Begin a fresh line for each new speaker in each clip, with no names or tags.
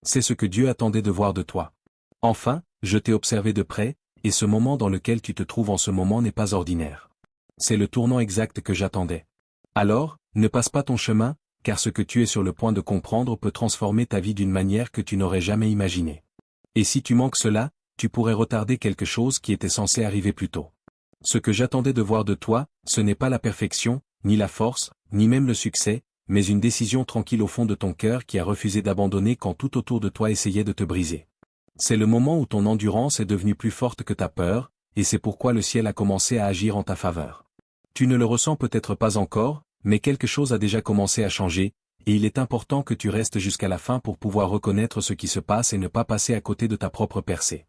C'est ce que Dieu attendait de voir de toi. Enfin, je t'ai observé de près, et ce moment dans lequel tu te trouves en ce moment n'est pas ordinaire. C'est le tournant exact que j'attendais. Alors, ne passe pas ton chemin, car ce que tu es sur le point de comprendre peut transformer ta vie d'une manière que tu n'aurais jamais imaginée. Et si tu manques cela, tu pourrais retarder quelque chose qui était censé arriver plus tôt. Ce que j'attendais de voir de toi, ce n'est pas la perfection, ni la force, ni même le succès, mais une décision tranquille au fond de ton cœur qui a refusé d'abandonner quand tout autour de toi essayait de te briser. C'est le moment où ton endurance est devenue plus forte que ta peur, et c'est pourquoi le ciel a commencé à agir en ta faveur. Tu ne le ressens peut-être pas encore, mais quelque chose a déjà commencé à changer, et il est important que tu restes jusqu'à la fin pour pouvoir reconnaître ce qui se passe et ne pas passer à côté de ta propre percée.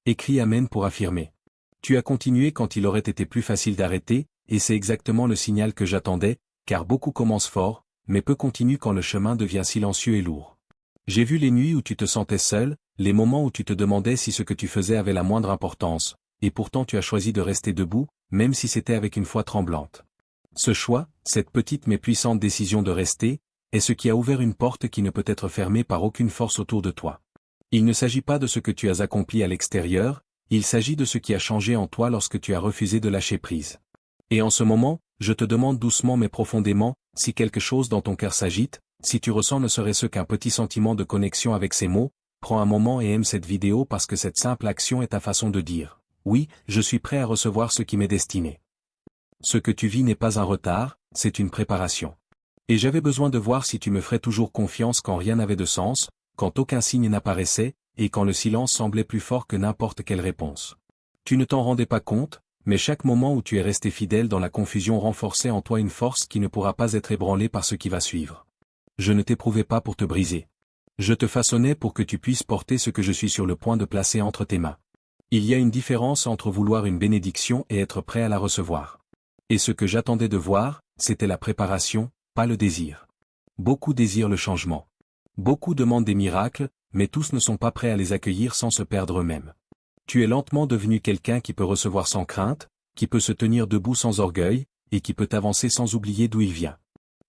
Écris Amen pour affirmer. Tu as continué quand il aurait été plus facile d'arrêter, et c'est exactement le signal que j'attendais, car beaucoup commencent fort, mais peu continuent quand le chemin devient silencieux et lourd. J'ai vu les nuits où tu te sentais seul, les moments où tu te demandais si ce que tu faisais avait la moindre importance, et pourtant tu as choisi de rester debout, même si c'était avec une foi tremblante. Ce choix, cette petite mais puissante décision de rester, est ce qui a ouvert une porte qui ne peut être fermée par aucune force autour de toi. Il ne s'agit pas de ce que tu as accompli à l'extérieur, il s'agit de ce qui a changé en toi lorsque tu as refusé de lâcher prise. Et en ce moment, je te demande doucement mais profondément, si quelque chose dans ton cœur s'agite, si tu ressens ne serait-ce qu'un petit sentiment de connexion avec ces mots, prends un moment et aime cette vidéo parce que cette simple action est ta façon de dire « Oui, je suis prêt à recevoir ce qui m'est destiné ». Ce que tu vis n'est pas un retard, c'est une préparation. Et j'avais besoin de voir si tu me ferais toujours confiance quand rien n'avait de sens, quand aucun signe n'apparaissait, et quand le silence semblait plus fort que n'importe quelle réponse. Tu ne t'en rendais pas compte, mais chaque moment où tu es resté fidèle dans la confusion renforçait en toi une force qui ne pourra pas être ébranlée par ce qui va suivre. Je ne t'éprouvais pas pour te briser. Je te façonnais pour que tu puisses porter ce que je suis sur le point de placer entre tes mains. Il y a une différence entre vouloir une bénédiction et être prêt à la recevoir. Et ce que j'attendais de voir, c'était la préparation, pas le désir. Beaucoup désirent le changement. Beaucoup demandent des miracles, mais tous ne sont pas prêts à les accueillir sans se perdre eux-mêmes. Tu es lentement devenu quelqu'un qui peut recevoir sans crainte, qui peut se tenir debout sans orgueil, et qui peut avancer sans oublier d'où il vient.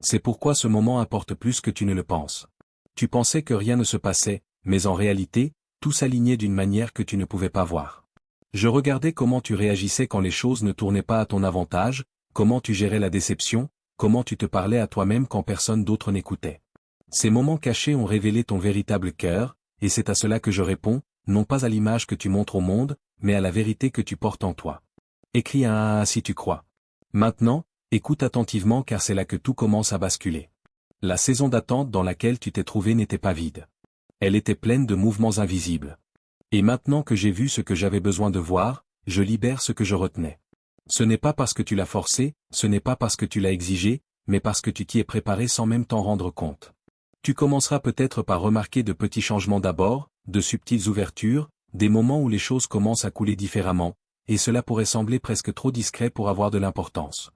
C'est pourquoi ce moment importe plus que tu ne le penses. Tu pensais que rien ne se passait, mais en réalité, tout s'alignait d'une manière que tu ne pouvais pas voir. Je regardais comment tu réagissais quand les choses ne tournaient pas à ton avantage, comment tu gérais la déception, comment tu te parlais à toi-même quand personne d'autre n'écoutait. Ces moments cachés ont révélé ton véritable cœur, et c'est à cela que je réponds, non pas à l'image que tu montres au monde, mais à la vérité que tu portes en toi. Écris un si tu crois. Maintenant, écoute attentivement car c'est là que tout commence à basculer. La saison d'attente dans laquelle tu t'es trouvé n'était pas vide. Elle était pleine de mouvements invisibles. Et maintenant que j'ai vu ce que j'avais besoin de voir, je libère ce que je retenais. Ce n'est pas parce que tu l'as forcé, ce n'est pas parce que tu l'as exigé, mais parce que tu t'y es préparé sans même t'en rendre compte. Tu commenceras peut-être par remarquer de petits changements d'abord, de subtiles ouvertures, des moments où les choses commencent à couler différemment, et cela pourrait sembler presque trop discret pour avoir de l'importance.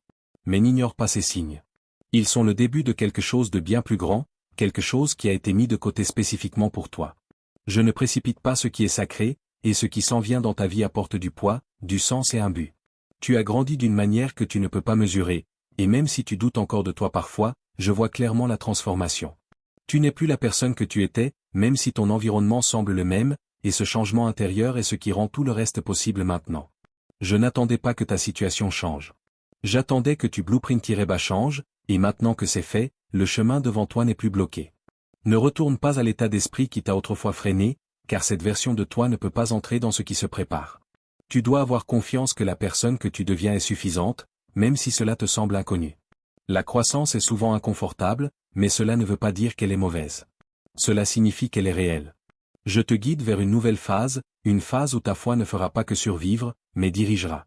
Mais n'ignore pas ces signes. Ils sont le début de quelque chose de bien plus grand, quelque chose qui a été mis de côté spécifiquement pour toi. Je ne précipite pas ce qui est sacré, et ce qui s'en vient dans ta vie apporte du poids, du sens et un but. Tu as grandi d'une manière que tu ne peux pas mesurer, et même si tu doutes encore de toi parfois, je vois clairement la transformation. Tu n'es plus la personne que tu étais, même si ton environnement semble le même, et ce changement intérieur est ce qui rend tout le reste possible maintenant. Je n'attendais pas que ta situation change. J'attendais que tu blueprint-bas change, et maintenant que c'est fait, le chemin devant toi n'est plus bloqué. Ne retourne pas à l'état d'esprit qui t'a autrefois freiné, car cette version de toi ne peut pas entrer dans ce qui se prépare. Tu dois avoir confiance que la personne que tu deviens est suffisante, même si cela te semble inconnu. La croissance est souvent inconfortable, mais cela ne veut pas dire qu'elle est mauvaise. Cela signifie qu'elle est réelle. Je te guide vers une nouvelle phase, une phase où ta foi ne fera pas que survivre, mais dirigera.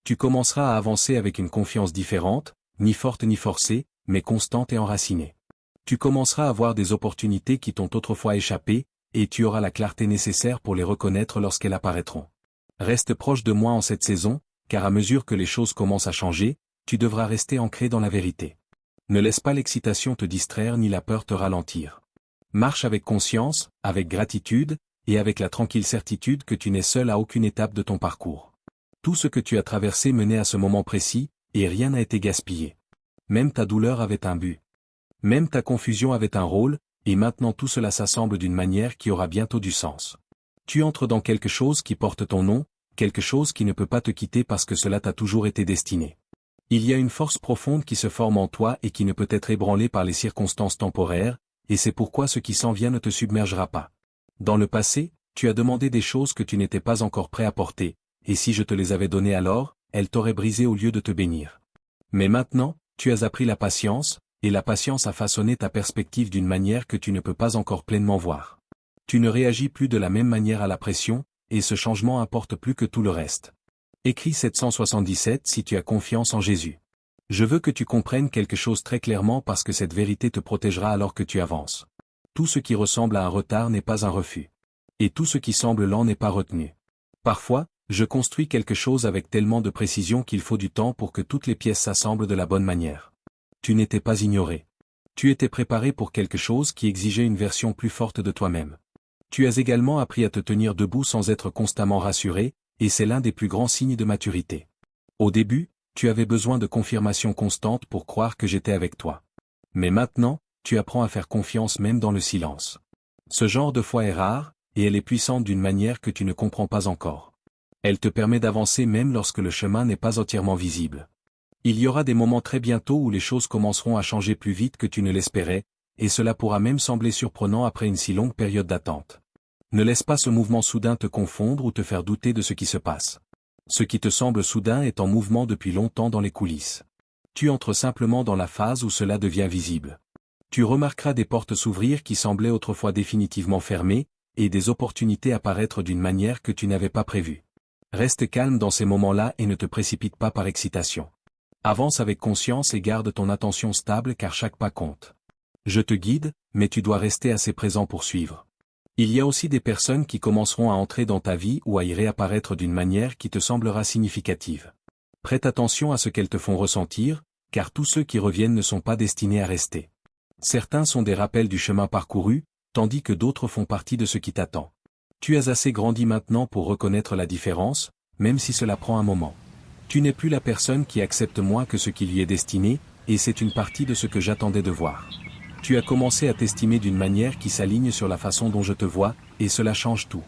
Tu commenceras à avancer avec une confiance différente, ni forte ni forcée, mais constante et enracinée. Tu commenceras à voir des opportunités qui t'ont autrefois échappé, et tu auras la clarté nécessaire pour les reconnaître lorsqu'elles apparaîtront. Reste proche de moi en cette saison, car à mesure que les choses commencent à changer, tu devras rester ancré dans la vérité. Ne laisse pas l'excitation te distraire ni la peur te ralentir. Marche avec conscience, avec gratitude, et avec la tranquille certitude que tu n'es seul à aucune étape de ton parcours. Tout ce que tu as traversé menait à ce moment précis, et rien n'a été gaspillé. Même ta douleur avait un but. Même ta confusion avait un rôle, Et maintenant tout cela s'assemble d'une manière qui aura bientôt du sens. Tu entres dans quelque chose qui porte ton nom, quelque chose qui ne peut pas te quitter parce que cela t'a toujours été destiné. Il y a une force profonde qui se forme en toi et qui ne peut être ébranlée par les circonstances temporaires, et c'est pourquoi ce qui s'en vient ne te submergera pas. Dans le passé, tu as demandé des choses que tu n'étais pas encore prêt à porter, et si je te les avais données alors, elles t'auraient brisé au lieu de te bénir. Mais maintenant, tu as appris la patience, et la patience a façonné ta perspective d'une manière que tu ne peux pas encore pleinement voir. Tu ne réagis plus de la même manière à la pression, et ce changement importe plus que tout le reste. Écris 777 si tu as confiance en Jésus. Je veux que tu comprennes quelque chose très clairement parce que cette vérité te protégera alors que tu avances. Tout ce qui ressemble à un retard n'est pas un refus. Et tout ce qui semble lent n'est pas retenu. Parfois, je construis quelque chose avec tellement de précision qu'il faut du temps pour que toutes les pièces s'assemblent de la bonne manière. Tu n'étais pas ignoré. Tu étais préparé pour quelque chose qui exigeait une version plus forte de toi-même. Tu as également appris à te tenir debout sans être constamment rassuré, et c'est l'un des plus grands signes de maturité. Au début, tu avais besoin de confirmation constante pour croire que j'étais avec toi. Mais maintenant, tu apprends à faire confiance même dans le silence. Ce genre de foi est rare, et elle est puissante d'une manière que tu ne comprends pas encore. Elle te permet d'avancer même lorsque le chemin n'est pas entièrement visible. Il y aura des moments très bientôt où les choses commenceront à changer plus vite que tu ne l'espérais, et cela pourra même sembler surprenant après une si longue période d'attente. Ne laisse pas ce mouvement soudain te confondre ou te faire douter de ce qui se passe. Ce qui te semble soudain est en mouvement depuis longtemps dans les coulisses. Tu entres simplement dans la phase où cela devient visible. Tu remarqueras des portes s'ouvrir qui semblaient autrefois définitivement fermées, et des opportunités apparaître d'une manière que tu n'avais pas prévue. Reste calme dans ces moments-là et ne te précipite pas par excitation. Avance avec conscience et garde ton attention stable car chaque pas compte. Je te guide, mais tu dois rester assez présent pour suivre. Il y a aussi des personnes qui commenceront à entrer dans ta vie ou à y réapparaître d'une manière qui te semblera significative. Prête attention à ce qu'elles te font ressentir, car tous ceux qui reviennent ne sont pas destinés à rester. Certains sont des rappels du chemin parcouru, tandis que d'autres font partie de ce qui t'attend. Tu as assez grandi maintenant pour reconnaître la différence, même si cela prend un moment. Tu n'es plus la personne qui accepte moins que ce qui lui est destiné, et c'est une partie de ce que j'attendais de voir. Tu as commencé à t'estimer d'une manière qui s'aligne sur la façon dont je te vois, et cela change tout.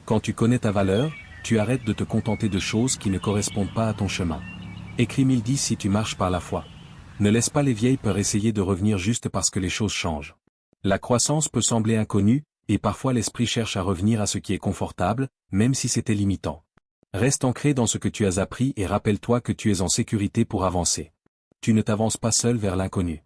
Quand tu connais ta valeur, tu arrêtes de te contenter de choses qui ne correspondent pas à ton chemin. Écris 1010 si tu marches par la foi. Ne laisse pas les vieilles peurs essayer de revenir juste parce que les choses changent. La croissance peut sembler inconnue, et parfois l'esprit cherche à revenir à ce qui est confortable, même si c'était limitant. Reste ancré dans ce que tu as appris et rappelle-toi que tu es en sécurité pour avancer. Tu ne t'avances pas seul vers l'inconnu.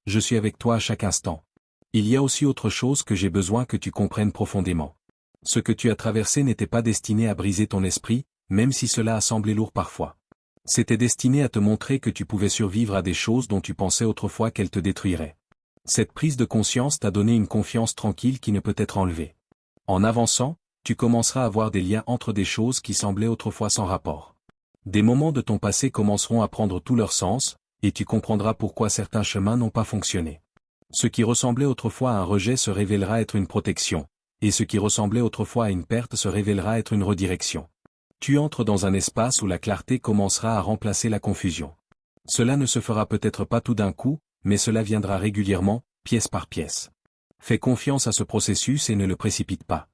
Je suis avec toi à chaque instant. Il y a aussi autre chose que j'ai besoin que tu comprennes profondément. Ce que tu as traversé n'était pas destiné à briser ton esprit, même si cela a semblé lourd parfois. C'était destiné à te montrer que tu pouvais survivre à des choses dont tu pensais autrefois qu'elles te détruiraient. Cette prise de conscience t'a donné une confiance tranquille qui ne peut être enlevée. En avançant, tu commenceras à voir des liens entre des choses qui semblaient autrefois sans rapport. Des moments de ton passé commenceront à prendre tout leur sens, et tu comprendras pourquoi certains chemins n'ont pas fonctionné. Ce qui ressemblait autrefois à un rejet se révélera être une protection, et ce qui ressemblait autrefois à une perte se révélera être une redirection. Tu entres dans un espace où la clarté commencera à remplacer la confusion. Cela ne se fera peut-être pas tout d'un coup, mais cela viendra régulièrement, pièce par pièce. Fais confiance à ce processus et ne le précipite pas.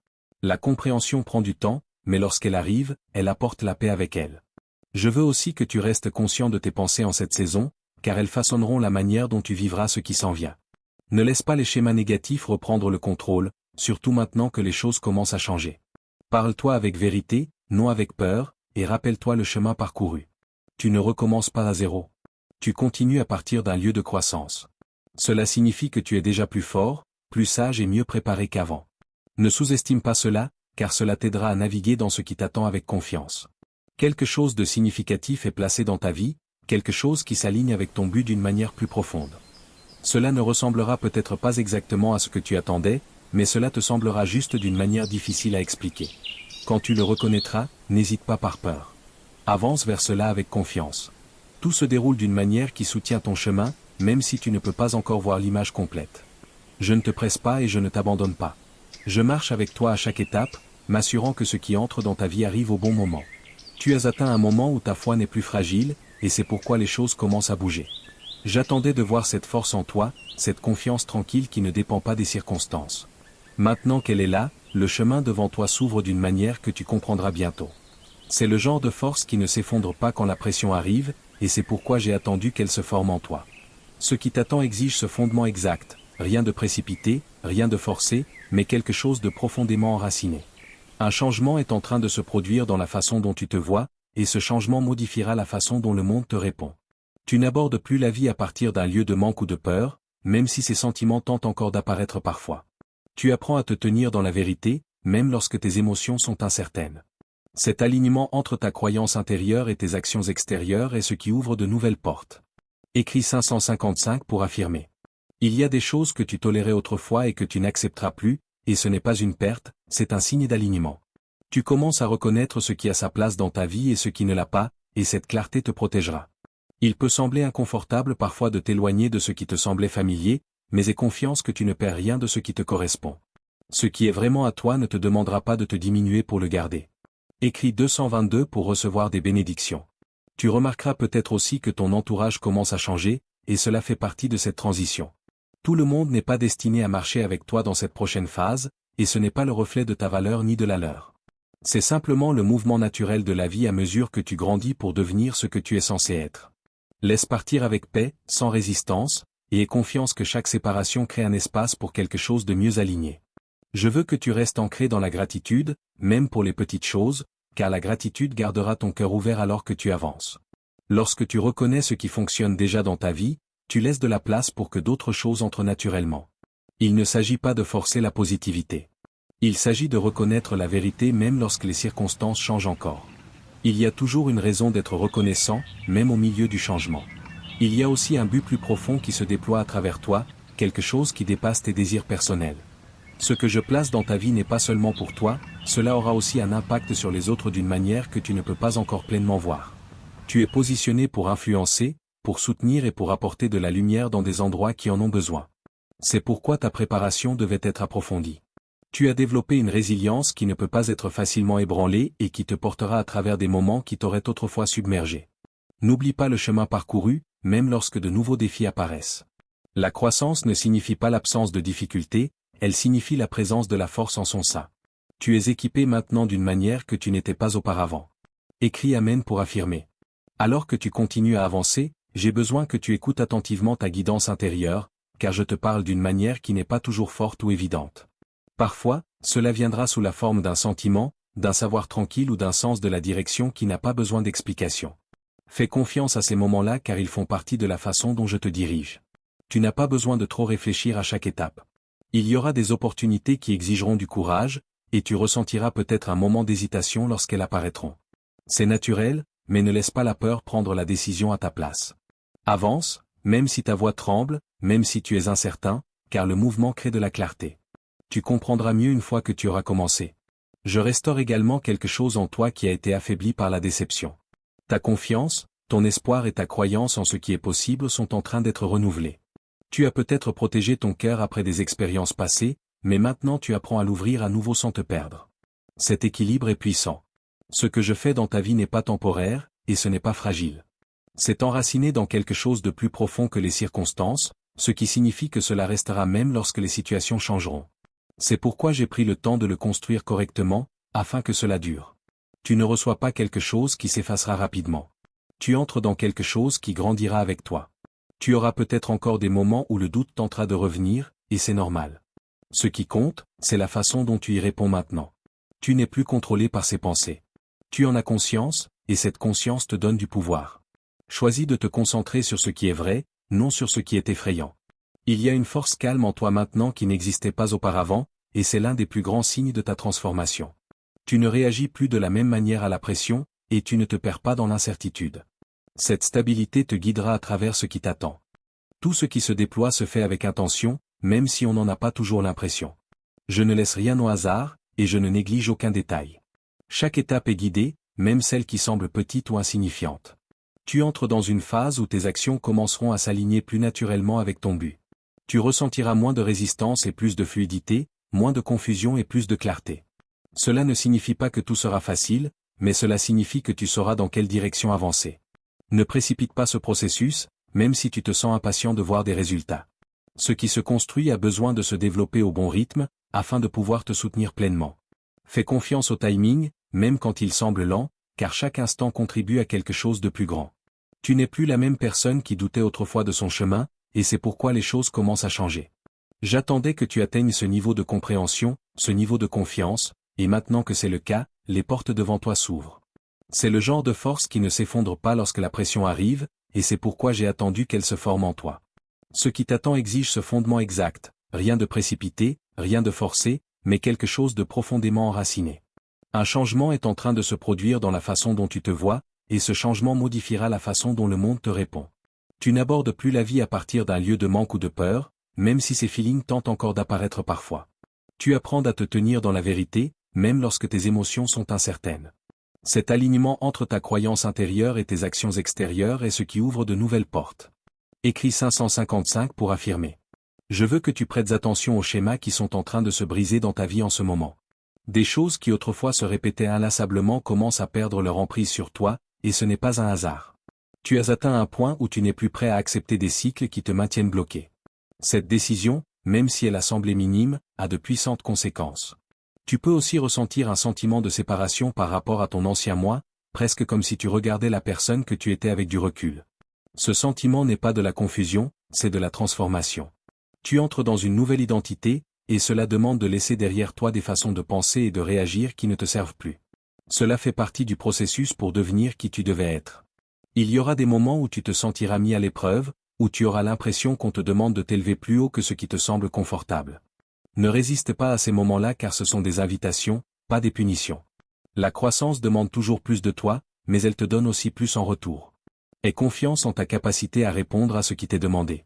La compréhension prend du temps, mais lorsqu'elle arrive, elle apporte la paix avec elle. Je veux aussi que tu restes conscient de tes pensées en cette saison, car elles façonneront la manière dont tu vivras ce qui s'en vient. Ne laisse pas les schémas négatifs reprendre le contrôle, surtout maintenant que les choses commencent à changer. Parle-toi avec vérité, non avec peur, et rappelle-toi le chemin parcouru. Tu ne recommences pas à zéro. Tu continues à partir d'un lieu de croissance. Cela signifie que tu es déjà plus fort, plus sage et mieux préparé qu'avant. Ne sous-estime pas cela, car cela t'aidera à naviguer dans ce qui t'attend avec confiance. Quelque chose de significatif est placé dans ta vie, quelque chose qui s'aligne avec ton but d'une manière plus profonde. Cela ne ressemblera peut-être pas exactement à ce que tu attendais, mais cela te semblera juste d'une manière difficile à expliquer. Quand tu le reconnaîtras, n'hésite pas par peur. Avance vers cela avec confiance. Tout se déroule d'une manière qui soutient ton chemin, même si tu ne peux pas encore voir l'image complète. Je ne te presse pas et je ne t'abandonne pas. Je marche avec toi à chaque étape, m'assurant que ce qui entre dans ta vie arrive au bon moment. Tu as atteint un moment où ta foi n'est plus fragile, et c'est pourquoi les choses commencent à bouger. J'attendais de voir cette force en toi, cette confiance tranquille qui ne dépend pas des circonstances. Maintenant qu'elle est là, le chemin devant toi s'ouvre d'une manière que tu comprendras bientôt. C'est le genre de force qui ne s'effondre pas quand la pression arrive, et c'est pourquoi j'ai attendu qu'elle se forme en toi. Ce qui t'attend exige ce fondement exact, rien de précipité, rien de forcé, mais quelque chose de profondément enraciné. Un changement est en train de se produire dans la façon dont tu te vois, et ce changement modifiera la façon dont le monde te répond. Tu n'abordes plus la vie à partir d'un lieu de manque ou de peur, même si ces sentiments tentent encore d'apparaître parfois. Tu apprends à te tenir dans la vérité, même lorsque tes émotions sont incertaines. Cet alignement entre ta croyance intérieure et tes actions extérieures est ce qui ouvre de nouvelles portes. Écrit 555 pour affirmer. Il y a des choses que tu tolérais autrefois et que tu n'accepteras plus, et ce n'est pas une perte, c'est un signe d'alignement. Tu commences à reconnaître ce qui a sa place dans ta vie et ce qui ne l'a pas, et cette clarté te protégera. Il peut sembler inconfortable parfois de t'éloigner de ce qui te semblait familier, mais aie confiance que tu ne perds rien de ce qui te correspond. Ce qui est vraiment à toi ne te demandera pas de te diminuer pour le garder. Écrit 222 pour recevoir des bénédictions. Tu remarqueras peut-être aussi que ton entourage commence à changer, et cela fait partie de cette transition. Tout le monde n'est pas destiné à marcher avec toi dans cette prochaine phase, et ce n'est pas le reflet de ta valeur ni de la leur. C'est simplement le mouvement naturel de la vie à mesure que tu grandis pour devenir ce que tu es censé être. Laisse partir avec paix, sans résistance, et aie confiance que chaque séparation crée un espace pour quelque chose de mieux aligné. Je veux que tu restes ancré dans la gratitude, même pour les petites choses, car la gratitude gardera ton cœur ouvert alors que tu avances. Lorsque tu reconnais ce qui fonctionne déjà dans ta vie, tu laisses de la place pour que d'autres choses entrent naturellement. Il ne s'agit pas de forcer la positivité. Il s'agit de reconnaître la vérité même lorsque les circonstances changent encore. Il y a toujours une raison d'être reconnaissant, même au milieu du changement. Il y a aussi un but plus profond qui se déploie à travers toi, quelque chose qui dépasse tes désirs personnels. Ce que je place dans ta vie n'est pas seulement pour toi, cela aura aussi un impact sur les autres d'une manière que tu ne peux pas encore pleinement voir. Tu es positionné pour influencer, pour soutenir et pour apporter de la lumière dans des endroits qui en ont besoin. C'est pourquoi ta préparation devait être approfondie. Tu as développé une résilience qui ne peut pas être facilement ébranlée et qui te portera à travers des moments qui t'auraient autrefois submergé. N'oublie pas le chemin parcouru, même lorsque de nouveaux défis apparaissent. La croissance ne signifie pas l'absence de difficultés, elle signifie la présence de la force en son sein. Tu es équipé maintenant d'une manière que tu n'étais pas auparavant. Écris Amen pour affirmer. Alors que tu continues à avancer, j'ai besoin que tu écoutes attentivement ta guidance intérieure, car je te parle d'une manière qui n'est pas toujours forte ou évidente. Parfois, cela viendra sous la forme d'un sentiment, d'un savoir tranquille ou d'un sens de la direction qui n'a pas besoin d'explication. Fais confiance à ces moments-là car ils font partie de la façon dont je te dirige. Tu n'as pas besoin de trop réfléchir à chaque étape. Il y aura des opportunités qui exigeront du courage, et tu ressentiras peut-être un moment d'hésitation lorsqu'elles apparaîtront. C'est naturel, mais ne laisse pas la peur prendre la décision à ta place. Avance, même si ta voix tremble, même si tu es incertain, car le mouvement crée de la clarté. Tu comprendras mieux une fois que tu auras commencé. Je restaure également quelque chose en toi qui a été affaibli par la déception. Ta confiance, ton espoir et ta croyance en ce qui est possible sont en train d'être renouvelés. Tu as peut-être protégé ton cœur après des expériences passées, mais maintenant tu apprends à l'ouvrir à nouveau sans te perdre. Cet équilibre est puissant. Ce que je fais dans ta vie n'est pas temporaire, et ce n'est pas fragile. C'est enraciné dans quelque chose de plus profond que les circonstances, ce qui signifie que cela restera même lorsque les situations changeront. C'est pourquoi j'ai pris le temps de le construire correctement, afin que cela dure. Tu ne reçois pas quelque chose qui s'effacera rapidement. Tu entres dans quelque chose qui grandira avec toi. Tu auras peut-être encore des moments où le doute tentera de revenir, et c'est normal. Ce qui compte, c'est la façon dont tu y réponds maintenant. Tu n'es plus contrôlé par ces pensées. Tu en as conscience, et cette conscience te donne du pouvoir. Choisis de te concentrer sur ce qui est vrai, non sur ce qui est effrayant. Il y a une force calme en toi maintenant qui n'existait pas auparavant, et c'est l'un des plus grands signes de ta transformation. Tu ne réagis plus de la même manière à la pression, et tu ne te perds pas dans l'incertitude. Cette stabilité te guidera à travers ce qui t'attend. Tout ce qui se déploie se fait avec intention, même si on n'en a pas toujours l'impression. Je ne laisse rien au hasard, et je ne néglige aucun détail. Chaque étape est guidée, même celle qui semble petite ou insignifiante. Tu entres dans une phase où tes actions commenceront à s'aligner plus naturellement avec ton but. Tu ressentiras moins de résistance et plus de fluidité, moins de confusion et plus de clarté. Cela ne signifie pas que tout sera facile, mais cela signifie que tu sauras dans quelle direction avancer. Ne précipite pas ce processus, même si tu te sens impatient de voir des résultats. Ce qui se construit a besoin de se développer au bon rythme, afin de pouvoir te soutenir pleinement. Fais confiance au timing, même quand il semble lent, car chaque instant contribue à quelque chose de plus grand. Tu n'es plus la même personne qui doutait autrefois de son chemin, et c'est pourquoi les choses commencent à changer. J'attendais que tu atteignes ce niveau de compréhension, ce niveau de confiance, et maintenant que c'est le cas, les portes devant toi s'ouvrent. C'est le genre de force qui ne s'effondre pas lorsque la pression arrive, et c'est pourquoi j'ai attendu qu'elle se forme en toi. Ce qui t'attend exige ce fondement exact, rien de précipité, rien de forcé, mais quelque chose de profondément enraciné. Un changement est en train de se produire dans la façon dont tu te vois, et ce changement modifiera la façon dont le monde te répond. Tu n'abordes plus la vie à partir d'un lieu de manque ou de peur, même si ces feelings tentent encore d'apparaître parfois. Tu apprends à te tenir dans la vérité, même lorsque tes émotions sont incertaines. Cet alignement entre ta croyance intérieure et tes actions extérieures est ce qui ouvre de nouvelles portes. Écris 555 pour affirmer. Je veux que tu prêtes attention aux schémas qui sont en train de se briser dans ta vie en ce moment. Des choses qui autrefois se répétaient inlassablement commencent à perdre leur emprise sur toi, et ce n'est pas un hasard. Tu as atteint un point où tu n'es plus prêt à accepter des cycles qui te maintiennent bloqué. Cette décision, même si elle a semblé minime, a de puissantes conséquences. Tu peux aussi ressentir un sentiment de séparation par rapport à ton ancien moi, presque comme si tu regardais la personne que tu étais avec du recul. Ce sentiment n'est pas de la confusion, c'est de la transformation. Tu entres dans une nouvelle identité, et cela demande de laisser derrière toi des façons de penser et de réagir qui ne te servent plus. Cela fait partie du processus pour devenir qui tu devais être. Il y aura des moments où tu te sentiras mis à l'épreuve, où tu auras l'impression qu'on te demande de t'élever plus haut que ce qui te semble confortable. Ne résiste pas à ces moments-là car ce sont des invitations, pas des punitions. La croissance demande toujours plus de toi, mais elle te donne aussi plus en retour. Aie confiance en ta capacité à répondre à ce qui t'est demandé.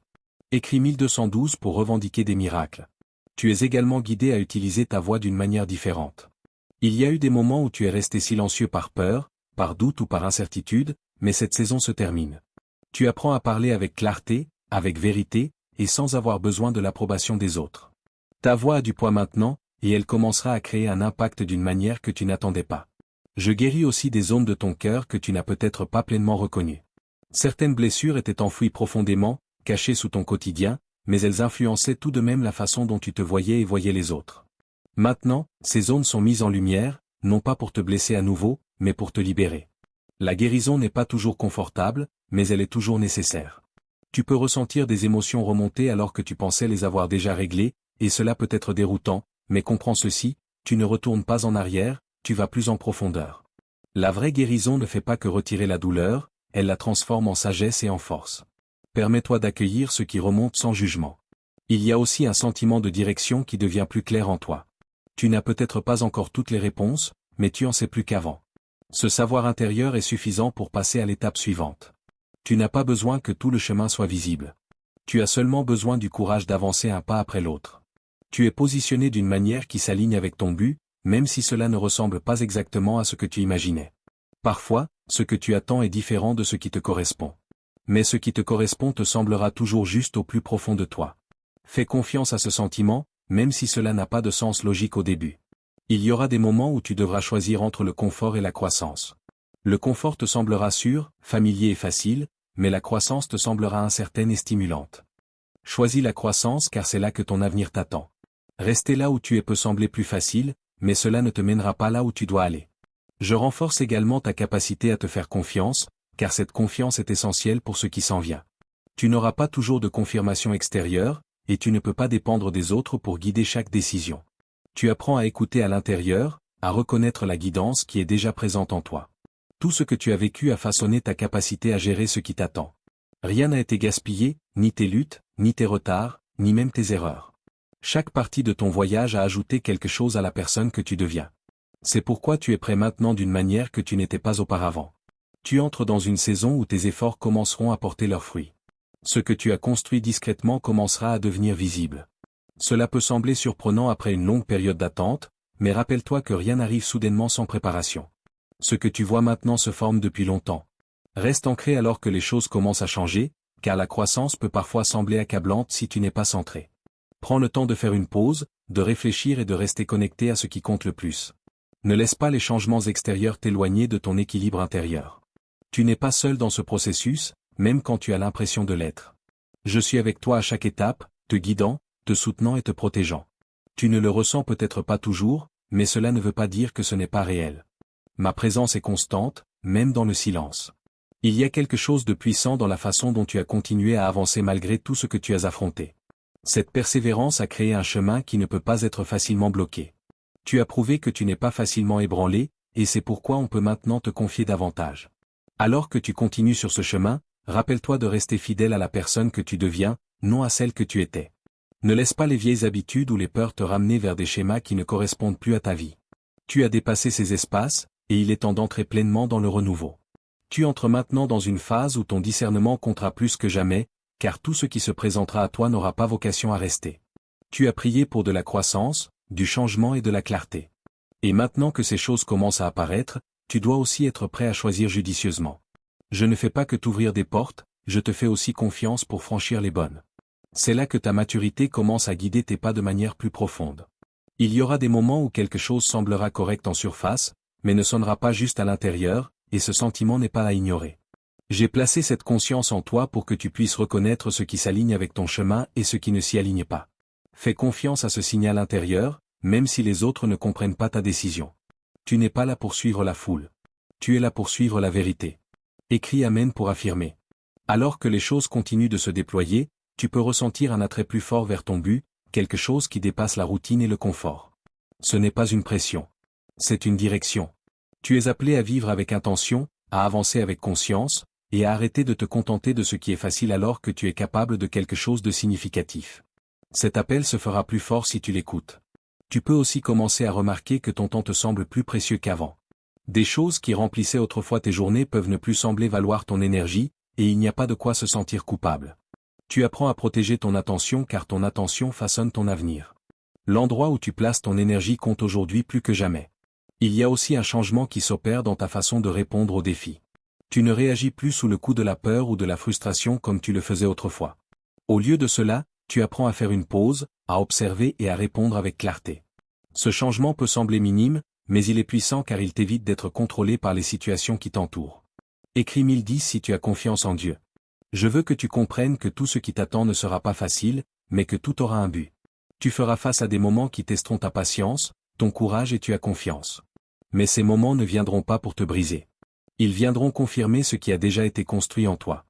Écris 1212 pour revendiquer des miracles. Tu es également guidé à utiliser ta voix d'une manière différente. Il y a eu des moments où tu es resté silencieux par peur, par doute ou par incertitude, mais cette saison se termine. Tu apprends à parler avec clarté, avec vérité, et sans avoir besoin de l'approbation des autres. Ta voix a du poids maintenant, et elle commencera à créer un impact d'une manière que tu n'attendais pas. Je guéris aussi des zones de ton cœur que tu n'as peut-être pas pleinement reconnues. Certaines blessures étaient enfouies profondément, cachées sous ton quotidien, mais elles influençaient tout de même la façon dont tu te voyais et voyais les autres. Maintenant, ces zones sont mises en lumière, non pas pour te blesser à nouveau, mais pour te libérer. La guérison n'est pas toujours confortable, mais elle est toujours nécessaire. Tu peux ressentir des émotions remonter alors que tu pensais les avoir déjà réglées, et cela peut être déroutant, mais comprends ceci, tu ne retournes pas en arrière, tu vas plus en profondeur. La vraie guérison ne fait pas que retirer la douleur, elle la transforme en sagesse et en force. Permets-toi d'accueillir ce qui remonte sans jugement. Il y a aussi un sentiment de direction qui devient plus clair en toi. Tu n'as peut-être pas encore toutes les réponses, mais tu en sais plus qu'avant. Ce savoir intérieur est suffisant pour passer à l'étape suivante. Tu n'as pas besoin que tout le chemin soit visible. Tu as seulement besoin du courage d'avancer un pas après l'autre. Tu es positionné d'une manière qui s'aligne avec ton but, même si cela ne ressemble pas exactement à ce que tu imaginais. Parfois, ce que tu attends est différent de ce qui te correspond. Mais ce qui te correspond te semblera toujours juste au plus profond de toi. Fais confiance à ce sentiment, même si cela n'a pas de sens logique au début. Il y aura des moments où tu devras choisir entre le confort et la croissance. Le confort te semblera sûr, familier et facile, mais la croissance te semblera incertaine et stimulante. Choisis la croissance car c'est là que ton avenir t'attend. Rester là où tu es peut sembler plus facile, mais cela ne te mènera pas là où tu dois aller. Je renforce également ta capacité à te faire confiance, car cette confiance est essentielle pour ce qui s'en vient. Tu n'auras pas toujours de confirmation extérieure, et tu ne peux pas dépendre des autres pour guider chaque décision. Tu apprends à écouter à l'intérieur, à reconnaître la guidance qui est déjà présente en toi. Tout ce que tu as vécu a façonné ta capacité à gérer ce qui t'attend. Rien n'a été gaspillé, ni tes luttes, ni tes retards, ni même tes erreurs. Chaque partie de ton voyage a ajouté quelque chose à la personne que tu deviens. C'est pourquoi tu es prêt maintenant d'une manière que tu n'étais pas auparavant. Tu entres dans une saison où tes efforts commenceront à porter leurs fruits. Ce que tu as construit discrètement commencera à devenir visible. Cela peut sembler surprenant après une longue période d'attente, mais rappelle-toi que rien n'arrive soudainement sans préparation. Ce que tu vois maintenant se forme depuis longtemps. Reste ancré alors que les choses commencent à changer, car la croissance peut parfois sembler accablante si tu n'es pas centré. Prends le temps de faire une pause, de réfléchir et de rester connecté à ce qui compte le plus. Ne laisse pas les changements extérieurs t'éloigner de ton équilibre intérieur. Tu n'es pas seul dans ce processus, même quand tu as l'impression de l'être. Je suis avec toi à chaque étape, te guidant, te soutenant et te protégeant. Tu ne le ressens peut-être pas toujours, mais cela ne veut pas dire que ce n'est pas réel. Ma présence est constante, même dans le silence. Il y a quelque chose de puissant dans la façon dont tu as continué à avancer malgré tout ce que tu as affronté. Cette persévérance a créé un chemin qui ne peut pas être facilement bloqué. Tu as prouvé que tu n'es pas facilement ébranlé, et c'est pourquoi on peut maintenant te confier davantage. Alors que tu continues sur ce chemin, rappelle-toi de rester fidèle à la personne que tu deviens, non à celle que tu étais. Ne laisse pas les vieilles habitudes ou les peurs te ramener vers des schémas qui ne correspondent plus à ta vie. Tu as dépassé ces espaces, et il est temps d'entrer pleinement dans le renouveau. Tu entres maintenant dans une phase où ton discernement comptera plus que jamais, car tout ce qui se présentera à toi n'aura pas vocation à rester. Tu as prié pour de la croissance, du changement et de la clarté. Et maintenant que ces choses commencent à apparaître, tu dois aussi être prêt à choisir judicieusement. Je ne fais pas que t'ouvrir des portes, je te fais aussi confiance pour franchir les bonnes. C'est là que ta maturité commence à guider tes pas de manière plus profonde. Il y aura des moments où quelque chose semblera correct en surface, mais ne sonnera pas juste à l'intérieur, et ce sentiment n'est pas à ignorer. J'ai placé cette conscience en toi pour que tu puisses reconnaître ce qui s'aligne avec ton chemin et ce qui ne s'y aligne pas. Fais confiance à ce signal intérieur, même si les autres ne comprennent pas ta décision. Tu n'es pas là pour suivre la foule. Tu es là pour suivre la vérité. Écris Amen pour affirmer. Alors que les choses continuent de se déployer, tu peux ressentir un attrait plus fort vers ton but, quelque chose qui dépasse la routine et le confort. Ce n'est pas une pression. C'est une direction. Tu es appelé à vivre avec intention, à avancer avec conscience, et à arrêter de te contenter de ce qui est facile alors que tu es capable de quelque chose de significatif. Cet appel se fera plus fort si tu l'écoutes. Tu peux aussi commencer à remarquer que ton temps te semble plus précieux qu'avant. Des choses qui remplissaient autrefois tes journées peuvent ne plus sembler valoir ton énergie, et il n'y a pas de quoi se sentir coupable. Tu apprends à protéger ton attention car ton attention façonne ton avenir. L'endroit où tu places ton énergie compte aujourd'hui plus que jamais. Il y a aussi un changement qui s'opère dans ta façon de répondre aux défis. Tu ne réagis plus sous le coup de la peur ou de la frustration comme tu le faisais autrefois. Au lieu de cela, tu apprends à faire une pause, à observer et à répondre avec clarté. Ce changement peut sembler minime, mais il est puissant car il t'évite d'être contrôlé par les situations qui t'entourent. Écris 1010 si tu as confiance en Dieu. Je veux que tu comprennes que tout ce qui t'attend ne sera pas facile, mais que tout aura un but. Tu feras face à des moments qui testeront ta patience, ton courage et tu as confiance. Mais ces moments ne viendront pas pour te briser. Ils viendront confirmer ce qui a déjà été construit en toi.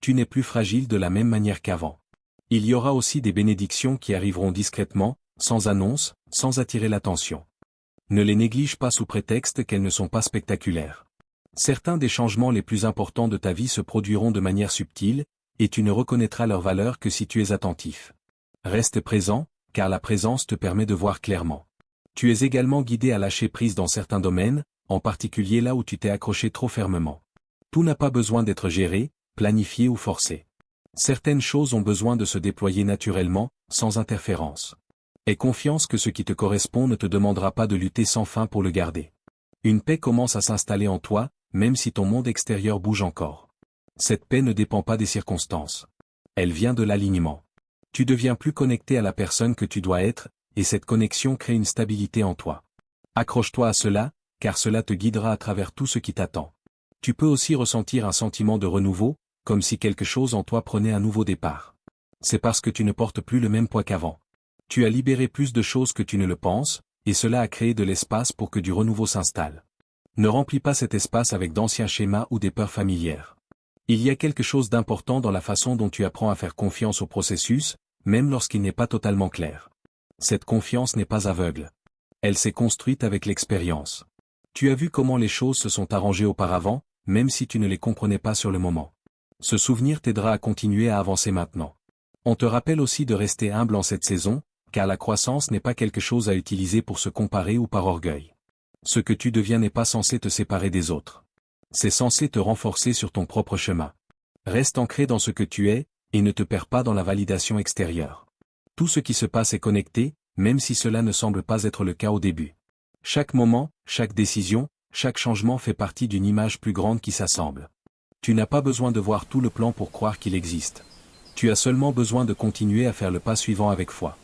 Tu n'es plus fragile de la même manière qu'avant. Il y aura aussi des bénédictions qui arriveront discrètement, sans annonce, sans attirer l'attention. Ne les néglige pas sous prétexte qu'elles ne sont pas spectaculaires. Certains des changements les plus importants de ta vie se produiront de manière subtile, et tu ne reconnaîtras leur valeur que si tu es attentif. Reste présent, car la présence te permet de voir clairement. Tu es également guidé à lâcher prise dans certains domaines, en particulier là où tu t'es accroché trop fermement. Tout n'a pas besoin d'être géré, planifié ou forcé. Certaines choses ont besoin de se déployer naturellement, sans interférence. Aie confiance que ce qui te correspond ne te demandera pas de lutter sans fin pour le garder. Une paix commence à s'installer en toi, même si ton monde extérieur bouge encore. Cette paix ne dépend pas des circonstances. Elle vient de l'alignement. Tu deviens plus connecté à la personne que tu dois être, et cette connexion crée une stabilité en toi. Accroche-toi à cela, car cela te guidera à travers tout ce qui t'attend. Tu peux aussi ressentir un sentiment de renouveau, comme si quelque chose en toi prenait un nouveau départ. C'est parce que tu ne portes plus le même poids qu'avant. Tu as libéré plus de choses que tu ne le penses, et cela a créé de l'espace pour que du renouveau s'installe. Ne remplis pas cet espace avec d'anciens schémas ou des peurs familières. Il y a quelque chose d'important dans la façon dont tu apprends à faire confiance au processus, même lorsqu'il n'est pas totalement clair. Cette confiance n'est pas aveugle. Elle s'est construite avec l'expérience. Tu as vu comment les choses se sont arrangées auparavant, même si tu ne les comprenais pas sur le moment. Ce souvenir t'aidera à continuer à avancer maintenant. On te rappelle aussi de rester humble en cette saison, car la croissance n'est pas quelque chose à utiliser pour se comparer ou par orgueil. Ce que tu deviens n'est pas censé te séparer des autres. C'est censé te renforcer sur ton propre chemin. Reste ancré dans ce que tu es, et ne te perds pas dans la validation extérieure. Tout ce qui se passe est connecté, même si cela ne semble pas être le cas au début. Chaque moment, chaque décision, chaque changement fait partie d'une image plus grande qui s'assemble. Tu n'as pas besoin de voir tout le plan pour croire qu'il existe. Tu as seulement besoin de continuer à faire le pas suivant avec foi.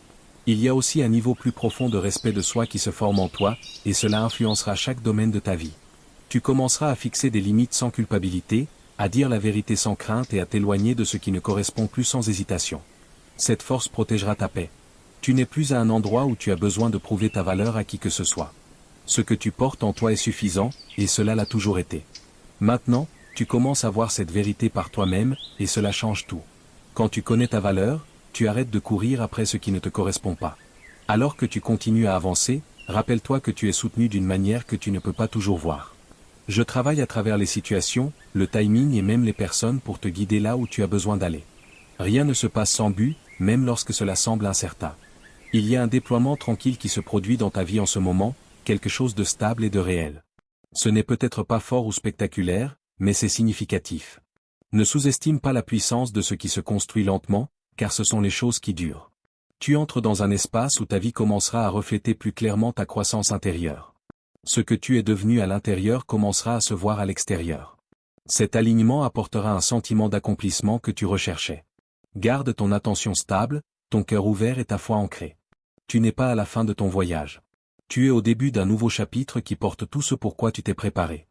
Il y a aussi un niveau plus profond de respect de soi qui se forme en toi, et cela influencera chaque domaine de ta vie. Tu commenceras à fixer des limites sans culpabilité, à dire la vérité sans crainte et à t'éloigner de ce qui ne correspond plus sans hésitation. Cette force protégera ta paix. Tu n'es plus à un endroit où tu as besoin de prouver ta valeur à qui que ce soit. Ce que tu portes en toi est suffisant, et cela l'a toujours été. Maintenant, tu commences à voir cette vérité par toi-même, et cela change tout. Quand tu connais ta valeur, tu arrêtes de courir après ce qui ne te correspond pas. Alors que tu continues à avancer, rappelle-toi que tu es soutenu d'une manière que tu ne peux pas toujours voir. Je travaille à travers les situations, le timing et même les personnes pour te guider là où tu as besoin d'aller. Rien ne se passe sans but, même lorsque cela semble incertain. Il y a un déploiement tranquille qui se produit dans ta vie en ce moment, quelque chose de stable et de réel. Ce n'est peut-être pas fort ou spectaculaire, mais c'est significatif. Ne sous-estime pas la puissance de ce qui se construit lentement, car ce sont les choses qui durent. Tu entres dans un espace où ta vie commencera à refléter plus clairement ta croissance intérieure. Ce que tu es devenu à l'intérieur commencera à se voir à l'extérieur. Cet alignement apportera un sentiment d'accomplissement que tu recherchais. Garde ton attention stable, ton cœur ouvert et ta foi ancrée. Tu n'es pas à la fin de ton voyage. Tu es au début d'un nouveau chapitre qui porte tout ce pourquoi tu t'es préparé.